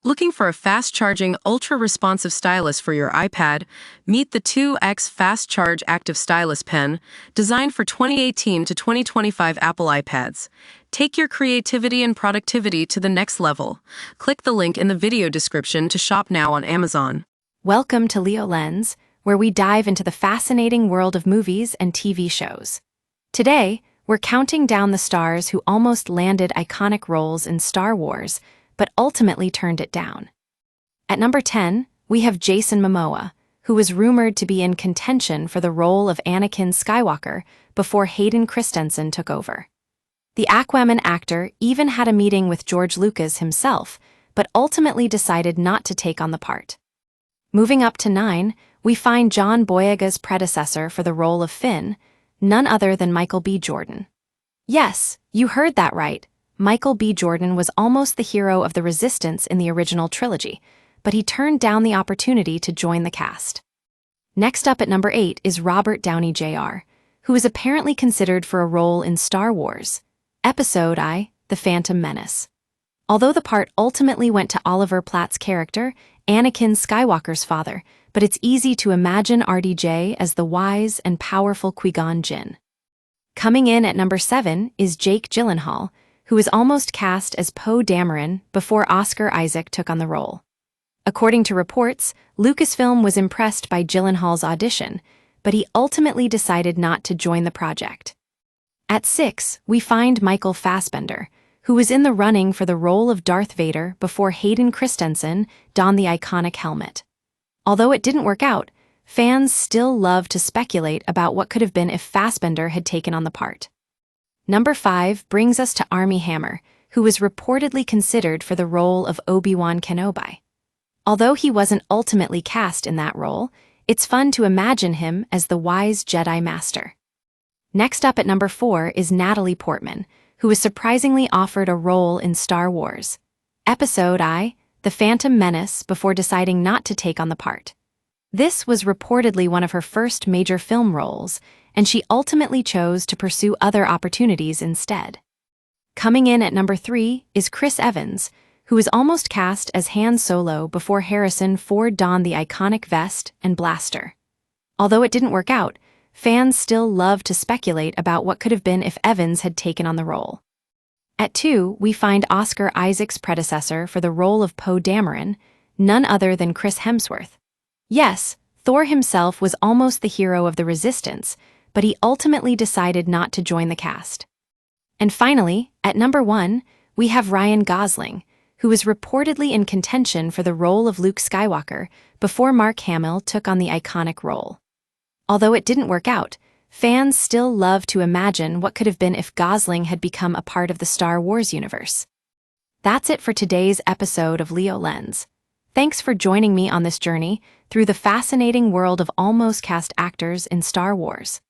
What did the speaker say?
Looking for a fast-charging, ultra-responsive stylus for your iPad? Meet the 2X Fast Charge Active Stylus Pen, designed for 2018 to 2025 Apple iPads. Take your creativity and productivity to the next level. Click the link in the video description to shop now on Amazon. Welcome to Leo Lens, where we dive into the fascinating world of movies and TV shows. Today, we're counting down the stars who almost landed iconic roles in Star Wars, but ultimately turned it down. At number 10, we have Jason Momoa, who was rumored to be in contention for the role of Anakin Skywalker before Hayden Christensen took over. The Aquaman actor even had a meeting with George Lucas himself, but ultimately decided not to take on the part. Moving up to 9, we find John Boyega's predecessor for the role of Finn, none other than Michael B. Jordan. Yes, you heard that right. Michael B. Jordan was almost the hero of the Resistance in the original trilogy, but he turned down the opportunity to join the cast. Next up at number 8 is Robert Downey Jr., who is apparently considered for a role in Star Wars, Episode I, The Phantom Menace. Although the part ultimately went to Oliver Platt's character, Anakin Skywalker's father, but it's easy to imagine RDJ as the wise and powerful Qui-Gon Jinn. Coming in at number 7 is Jake Gyllenhaal, who was almost cast as Poe Dameron before Oscar Isaac took on the role. According to reports, Lucasfilm was impressed by Gyllenhaal's audition, but he ultimately decided not to join the project. At 6, we find Michael Fassbender, who was in the running for the role of Darth Vader before Hayden Christensen donned the iconic helmet. Although it didn't work out, fans still love to speculate about what could have been if Fassbender had taken on the part. Number 5 brings us to Armie Hammer, who was reportedly considered for the role of Obi-Wan Kenobi. Although he wasn't ultimately cast in that role, it's fun to imagine him as the wise Jedi Master. Next up at number 4 is Natalie Portman, who was surprisingly offered a role in Star Wars, Episode I, The Phantom Menace, before deciding not to take on the part. This was reportedly one of her first major film roles, and she ultimately chose to pursue other opportunities instead. Coming in at number 3 is Chris Evans, who was almost cast as Han Solo before Harrison Ford donned the iconic vest and blaster. Although it didn't work out, fans still love to speculate about what could have been if Evans had taken on the role. At 2, we find Oscar Isaac's predecessor for the role of Poe Dameron, none other than Chris Hemsworth. Yes, Thor himself was almost the hero of the Resistance, but he ultimately decided not to join the cast. And finally, at number 1, we have Ryan Gosling, who was reportedly in contention for the role of Luke Skywalker before Mark Hamill took on the iconic role. Although it didn't work out, fans still love to imagine what could have been if Gosling had become a part of the Star Wars universe. That's it for today's episode of Leo Lens. Thanks for joining me on this journey through the fascinating world of almost cast actors in Star Wars.